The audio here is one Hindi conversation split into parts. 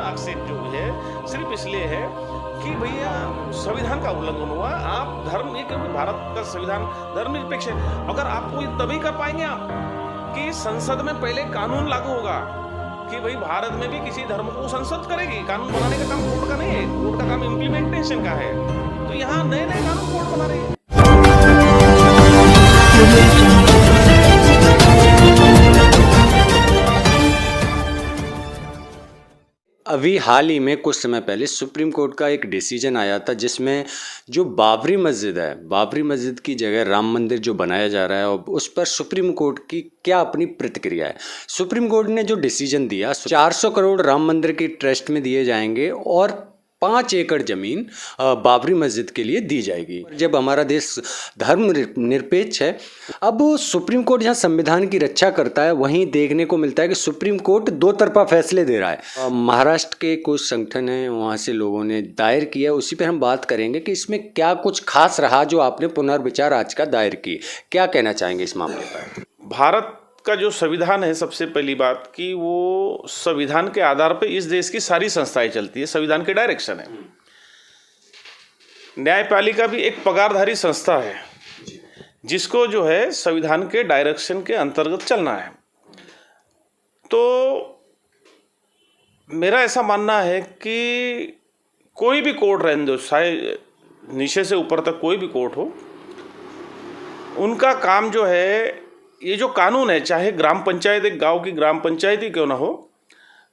आक्षेप जो है सिर्फ इसलिए है कि भैया संविधान का उल्लंघन हुआ। आप धर्म, ये क्योंकि भारत का संविधान धर्मनिरपेक्ष है। अगर आपको तभी कर पाएंगे आप कि संसद में पहले कानून लागू होगा कि भाई भारत में भी किसी धर्म को संसद करेगी। कानून बनाने का काम कोर्ट का नहीं है, कोर्ट का काम इम्प्लीमेंटेशन का है। तो यहाँ नए नए कानून कोर्ट बना रही है। अभी हाल ही में कुछ समय पहले सुप्रीम कोर्ट का एक डिसीजन आया था जिसमें जो बाबरी मस्जिद है, बाबरी मस्जिद की जगह राम मंदिर जो बनाया जा रहा है और उस पर सुप्रीम कोर्ट की क्या अपनी प्रतिक्रिया है। सुप्रीम कोर्ट ने जो डिसीजन दिया, 400 करोड़ राम मंदिर के ट्रस्ट में दिए जाएंगे और 5 एकड़ जमीन बाबरी मस्जिद के लिए दी जाएगी। जब हमारा देश धर्म निरपेक्ष है, अब सुप्रीम कोर्ट जहाँ संविधान की रक्षा करता है वहीं देखने को मिलता है कि सुप्रीम कोर्ट दो तरफा फैसले दे रहा है। महाराष्ट्र के कुछ संगठन हैं, वहाँ से लोगों ने दायर किया, उसी पर हम बात करेंगे कि इसमें क्या कुछ खास रहा जो आपने पुनर्विचार आज का दायर की। क्या कहना चाहेंगे इस मामले पर? भारत का जो संविधान है, सबसे पहली बात कि वो संविधान के आधार पर इस देश की सारी संस्थाएं चलती है। संविधान के डायरेक्शन है। न्यायपालिका भी एक पगारधारी संस्था है जिसको जो है संविधान के डायरेक्शन के अंतर्गत चलना है। तो मेरा ऐसा मानना है कि कोई भी कोर्ट रहने दो, चाहे नीचे से ऊपर तक कोई भी कोर्ट हो, उनका काम जो है, ये जो कानून है, चाहे ग्राम पंचायत, एक गांव की ग्राम पंचायत ही क्यों ना हो,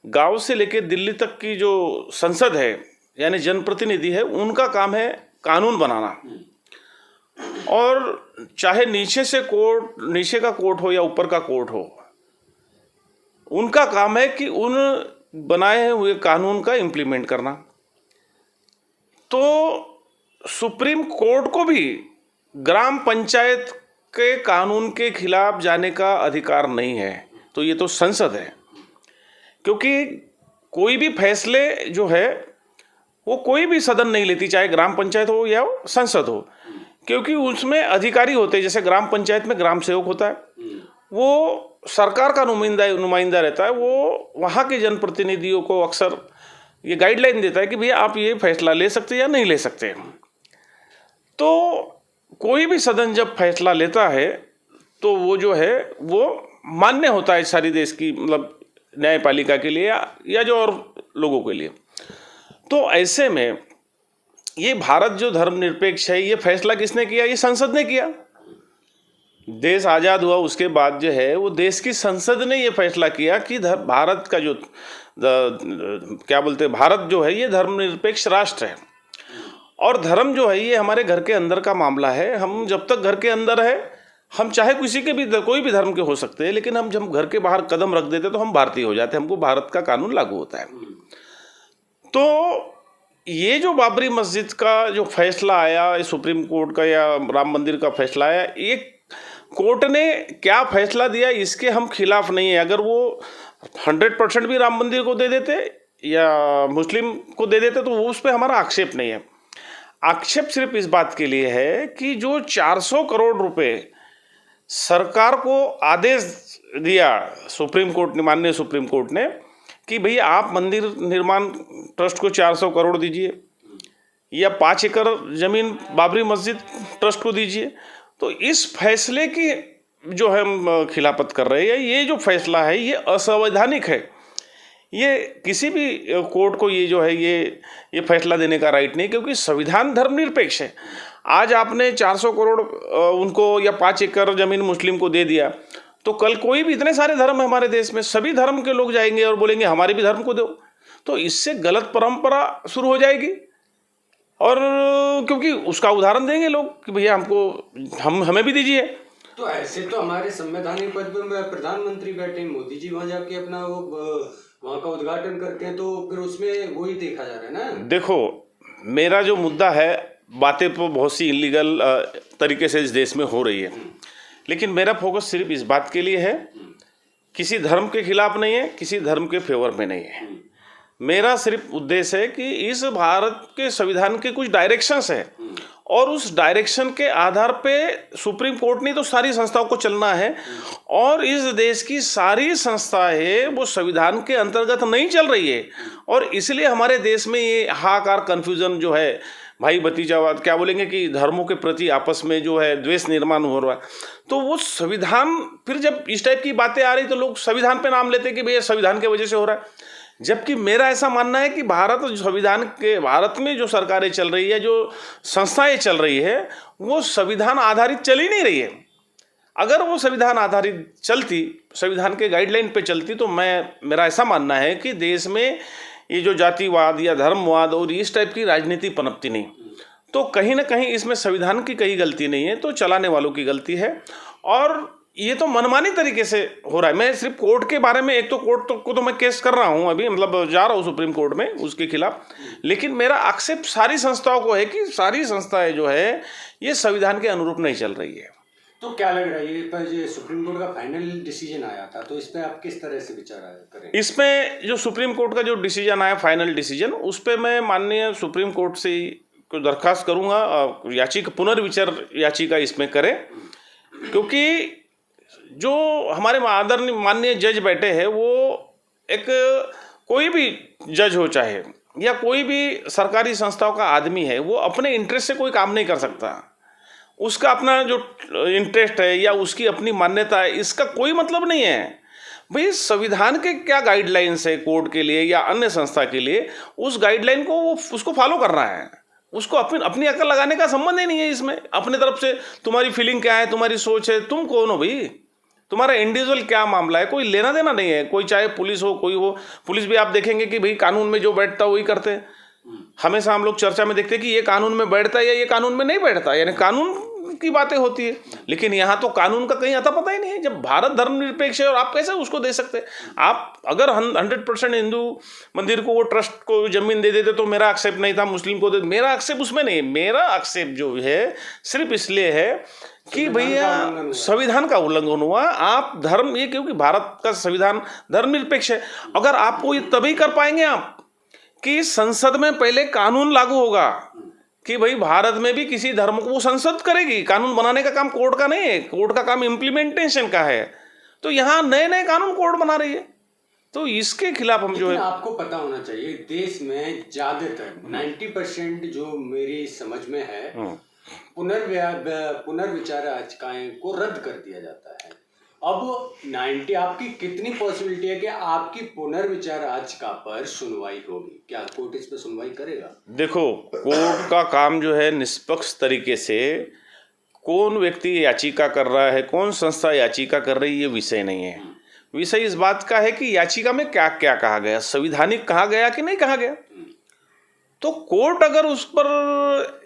गांव से लेकर दिल्ली तक की जो संसद है यानी जनप्रतिनिधि है, उनका काम है कानून बनाना। और चाहे नीचे से कोर्ट, नीचे का कोर्ट हो या ऊपर का कोर्ट हो, उनका काम है कि उन बनाए हुए कानून का इम्प्लीमेंट करना। तो सुप्रीम कोर्ट को भी ग्राम पंचायत के कानून के खिलाफ जाने का अधिकार नहीं है। तो ये तो संसद है, क्योंकि कोई भी फैसले जो है वो कोई भी सदन नहीं लेती, चाहे ग्राम पंचायत हो या संसद हो, क्योंकि उसमें अधिकारी होते हैं। जैसे ग्राम पंचायत में ग्राम सेवक होता है, वो सरकार का नुमाइंदा रहता है। वो वहाँ के जनप्रतिनिधियों को अक्सर ये गाइडलाइन देता है कि भैया आप ये फैसला ले सकते हैं या नहीं ले सकते। तो कोई भी सदन जब फैसला लेता है तो वो जो है वो मान्य होता है सारी देश की, मतलब न्यायपालिका के लिए या जो और लोगों के लिए। तो ऐसे में ये भारत जो धर्मनिरपेक्ष है, ये फैसला किसने किया? ये संसद ने किया। देश आज़ाद हुआ उसके बाद जो है वो देश की संसद ने ये फैसला किया कि भारत का जो क्या बोलते हैं, भारत जो है ये धर्मनिरपेक्ष राष्ट्र है। और धर्म जो है ये हमारे घर के अंदर का मामला है। हम जब तक घर के अंदर है, हम चाहे किसी के भी, कोई भी धर्म के हो सकते हैं, लेकिन हम जब घर के बाहर कदम रख देते तो हम भारतीय हो जाते हैं, हमको भारत का कानून लागू होता है। तो ये जो बाबरी मस्जिद का जो फैसला आया, सुप्रीम कोर्ट का या राम मंदिर का फैसला आया, ये कोर्ट ने क्या फैसला दिया इसके हम खिलाफ नहीं है। अगर वो 100% भी राम मंदिर को दे देते या मुस्लिम को दे देते तो वो उस पर हमारा आक्षेप नहीं है। आक्षेप सिर्फ इस बात के लिए है कि जो 400 करोड़ रुपए सरकार को आदेश दिया सुप्रीम कोर्ट ने, माननीय सुप्रीम कोर्ट ने, कि भई आप मंदिर निर्माण ट्रस्ट को 400 करोड़ दीजिए या 5 एकड़ जमीन बाबरी मस्जिद ट्रस्ट को दीजिए। तो इस फैसले की जो हम खिलाफत कर रहे हैं, ये जो फैसला है ये असंवैधानिक है। ये किसी भी कोर्ट को ये जो है ये फैसला देने का राइट नहीं, क्योंकि संविधान धर्मनिरपेक्ष है। आज आपने 400 करोड़ उनको या 5 एकड़ जमीन मुस्लिम को दे दिया, तो कल कोई भी, इतने सारे धर्म है हमारे देश में, सभी धर्म के लोग जाएंगे और बोलेंगे हमारे भी धर्म को दो। तो इससे गलत परंपरा शुरू हो जाएगी। और क्योंकि उसका उदाहरण देंगे लोग कि भैया हमको हमें भी दीजिए। तो ऐसे तो हमारे संवैधानिक पद पर प्रधानमंत्री बैठे, मोदी जी वहाँ जाके अपना वो वहाँ का उद्घाटन करते हैं, तो फिर उसमें वही देखा जा रहा है ना। देखो, मेरा जो मुद्दा है, बातें तो बहुत सी इलीगल तरीके से इस देश में हो रही है, लेकिन मेरा फोकस सिर्फ इस बात के लिए है, किसी धर्म के खिलाफ नहीं है, किसी धर्म के फेवर में नहीं है। मेरा सिर्फ उद्देश्य है कि इस भारत के संविधान के कुछ डायरेक्शंस है और उस डायरेक्शन के आधार पे सुप्रीम कोर्ट ने तो सारी संस्थाओं को चलना है, और इस देश की सारी संस्थाएं वो संविधान के अंतर्गत नहीं चल रही है, और इसलिए हमारे देश में ये हाहाकार कन्फ्यूजन जो है, भाई भतीजावाद क्या बोलेंगे कि धर्मों के प्रति आपस में जो है द्वेष निर्माण हो रहा है। तो वो संविधान, फिर जब इस टाइप की बातें आ रही तो लोग संविधान पे नाम लेते कि भैया संविधान की वजह से हो रहा है, जबकि मेरा ऐसा मानना है कि भारत में जो सरकारें चल रही है, जो संस्थाएं चल रही है, वो संविधान आधारित चल ही नहीं रही है। अगर वो संविधान आधारित चलती, संविधान के गाइडलाइन पे चलती, तो मेरा ऐसा मानना है कि देश में ये जो जातिवाद या धर्मवाद और इस टाइप की राजनीति पनपती नहीं। तो कहीं ना कहीं इसमें संविधान की कहीं गलती नहीं है, तो चलाने वालों की गलती है, और ये तो मनमानी तरीके से हो रहा है। मैं सिर्फ कोर्ट के बारे में, एक तो कोर्ट को तो मैं केस कर रहा हूँ अभी, मतलब जा रहा हूँ सुप्रीम कोर्ट में उसके खिलाफ, लेकिन मेरा आक्षेप सारी संस्थाओं को है कि सारी संस्थाएं जो है ये संविधान के अनुरूप नहीं चल रही है। तो क्या लग रहा है ये पर जो सुप्रीम कोर्ट का फाइनल डिसीजन आया था, तो इस पे आप किस तरह से विचार करें? इसमें जो सुप्रीम कोर्ट का जो डिसीजन आया, फाइनल डिसीजन, उस पर मैं माननीय सुप्रीम कोर्ट से को दरख्वास्त करूँगा, याचिका, पुनर्विचार याचिका इसमें करें, क्योंकि जो हमारे आदरणीय माननीय जज बैठे हैं, वो एक कोई भी जज हो चाहे या कोई भी सरकारी संस्थाओं का आदमी है, वो अपने इंटरेस्ट से कोई काम नहीं कर सकता। उसका अपना जो इंटरेस्ट है या उसकी अपनी मान्यता है, इसका कोई मतलब नहीं है। भाई संविधान के क्या गाइडलाइंस है कोर्ट के लिए या अन्य संस्था के लिए, उस गाइडलाइन को वो उसको फॉलो करना है, उसको अपनी अकल लगाने का संबंध ही नहीं है इसमें। अपने तरफ से तुम्हारी फीलिंग क्या है, तुम्हारी सोच है, तुम कौन हो भाई, तुम्हारा इंडिविजुअल क्या मामला है, कोई लेना देना नहीं है। कोई चाहे पुलिस हो, कोई हो, पुलिस भी आप देखेंगे कि भाई कानून में जो बैठता है वही करते हैं। हमेशा हम लोग चर्चा में देखते हैं कि ये कानून में बैठता है या ये कानून में नहीं बैठता, यानी कानून की बातें होती है, लेकिन यहाँ तो कानून का कहीं अता पता ही नहीं है। जब भारत धर्मनिरपेक्ष है, और आप कैसे उसको दे सकते हैं? आप अगर 100% हिंदू मंदिर को, वो ट्रस्ट को जमीन दे देते तो मेरा आक्षेप नहीं था, मुस्लिम को दे, मेरा आक्षेप उसमें नहीं है। मेरा आक्षेप जो है सिर्फ इसलिए है कि भैया संविधान का उल्लंघन हुआ। आप धर्म, ये क्योंकि भारत का संविधान धर्मनिरपेक्ष है, अगर आपको ये तभी कर पाएंगे आप कि संसद में पहले कानून लागू होगा कि भाई भारत में भी किसी धर्म को वो संसद करेगी। कानून बनाने का काम कोर्ट का नहीं है, कोर्ट का काम इम्प्लीमेंटेशन का है। तो यहाँ नए नए कानून कोर्ट बना रही है, तो इसके खिलाफ हम जो है, आपको पता होना चाहिए देश में ज्यादातर 90% जो मेरी समझ में है, पुनर्विचार याचिकाएं को रद्द कर दिया जाता है। अब 90 आपकी कितनी पॉसिबिलिटी है कि आपकी पुनर्विचार याचिका पर सुनवाई होगी? क्या कोर्ट इस पर सुनवाई करेगा? देखो, कोर्ट का काम जो है निष्पक्ष तरीके से, कौन व्यक्ति याचिका कर रहा है, कौन संस्था याचिका कर रही है, ये विषय नहीं है। विषय इस बात का है कि याचिका में क्या क्या कहा गया, संवैधानिक कहा गया कि नहीं कहा गया। तो कोर्ट अगर उस पर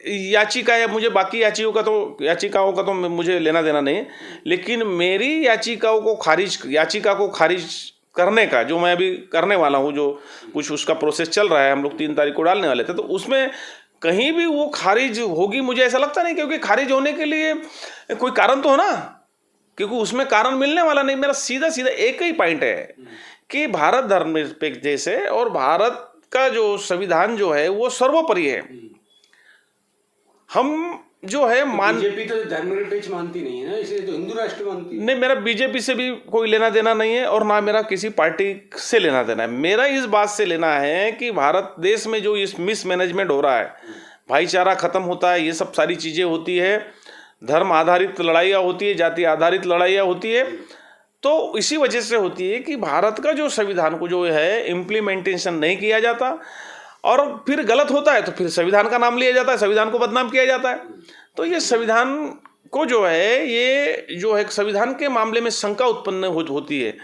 याचिका, या मुझे बाकी याचिकाओं का तो मुझे लेना देना नहीं है, लेकिन मेरी याचिका को खारिज करने का जो मैं अभी करने वाला हूँ, जो कुछ उसका प्रोसेस चल रहा है, हम लोग 3 तारीख को डालने वाले थे, तो उसमें कहीं भी वो खारिज होगी मुझे ऐसा लगता नहीं, क्योंकि खारिज होने के लिए कोई कारण तो हो ना, क्योंकि उसमें कारण मिलने वाला नहीं। मेरा सीधा एक ही पॉइंट है कि भारत धर्मनिरपेक्ष देश है, और भारत का जो संविधान जो है वो सर्वोपरि है। हम जो है बीजेपी तो धर्मनिरपेक्ष मानती नहीं है ना, इसलिए तो हिंदू राष्ट्र मानती है। नहीं, मेरा बीजेपी से भी कोई लेना देना नहीं है, और ना मेरा किसी पार्टी से लेना देना है। मेरा इस बात से लेना है कि भारत देश में जो इस मिसमैनेजमेंट हो रहा है, भाईचारा खत्म होता है, ये सब सारी चीजें होती है, धर्म आधारित लड़ाइयाँ होती है, जाति आधारित लड़ाइयाँ होती है, तो इसी वजह से होती है कि भारत का जो संविधान को जो है इम्प्लीमेंटेशन नहीं किया जाता, और फिर गलत होता है तो फिर संविधान का नाम लिया जाता है, संविधान को बदनाम किया जाता है। तो ये संविधान को जो है, ये जो है संविधान के मामले में शंका उत्पन्न होती है,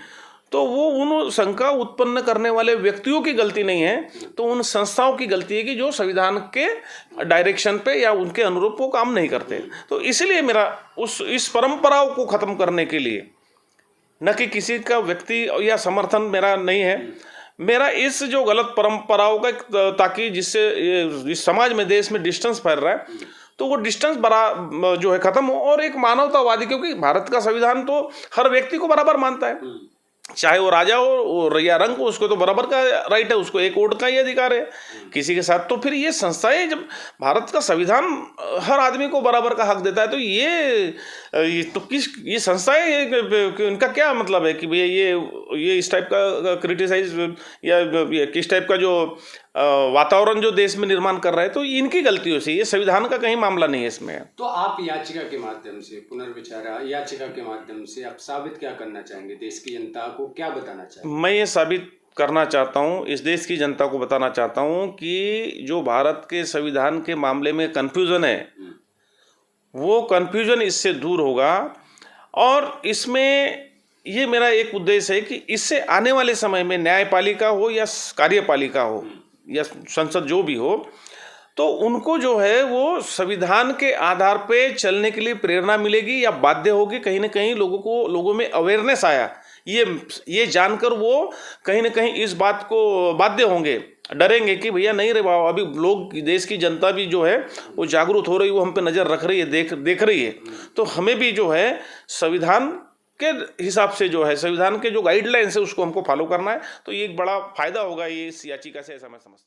तो वो उन शंका उत्पन्न करने वाले व्यक्तियों की गलती नहीं है, तो उन संस्थाओं की गलती है कि जो संविधान के डायरेक्शन पे या उनके अनुरूप वो काम नहीं करते। तो इसलिए मेरा इस परंपराओं को ख़त्म करने के लिए, न कि किसी का व्यक्ति या समर्थन मेरा नहीं है, मेरा इस जो गलत परंपराओं का, ताकि जिससे इस समाज में, देश में डिस्टेंस फैल रहा है, तो वो डिस्टेंस बड़ा जो है ख़त्म हो, और एक मानवतावादी, क्योंकि भारत का संविधान तो हर व्यक्ति को बराबर मानता है, चाहे वो राजा हो या रंक हो, उसको तो बराबर का राइट है, उसको एक वोट का ही अधिकार है किसी के साथ। तो फिर ये संस्थाएं, जब भारत का संविधान हर आदमी को बराबर का हक देता है, तो ये तो ये संस्थाएं इनका क्या मतलब है कि भैया ये इस टाइप का क्रिटिसाइज या किस टाइप का जो वातावरण जो देश में निर्माण कर रहा है, तो इनकी गलतियों से, ये संविधान का कहीं मामला नहीं है इसमें। तो आप याचिका के माध्यम से, पुनर्विचार याचिका के माध्यम से आप साबित क्या करना चाहेंगे, देश की जनता को क्या बताना चाहेंगे? मैं ये साबित करना चाहता हूँ, इस देश की जनता को बताना चाहता हूँ कि जो भारत के संविधान के मामले में कन्फ्यूज़न है, वो कन्फ्यूज़न इससे दूर होगा। और इसमें ये मेरा एक उद्देश्य है कि इससे आने वाले समय में न्यायपालिका हो या कार्यपालिका हो या संसद जो भी हो, तो उनको जो है वो संविधान के आधार पे चलने के लिए प्रेरणा मिलेगी या बाध्य होगी। कहीं ना कहीं लोगों में अवेयरनेस आया, ये जानकर वो कहीं ना कहीं इस बात को बाध्य होंगे, डरेंगे कि भैया नहीं रे बाबा, अभी लोग, देश की जनता भी जो है वो जागरूक हो रही है, वो हम पे नज़र रख रही है, देख रही है। तो हमें भी जो है संविधान के हिसाब से जो है, संविधान के जो गाइडलाइंस है उसको हमको फॉलो करना है। तो ये एक बड़ा फायदा होगा ये इस याचिका से, ऐसा मैं समझता हूँ।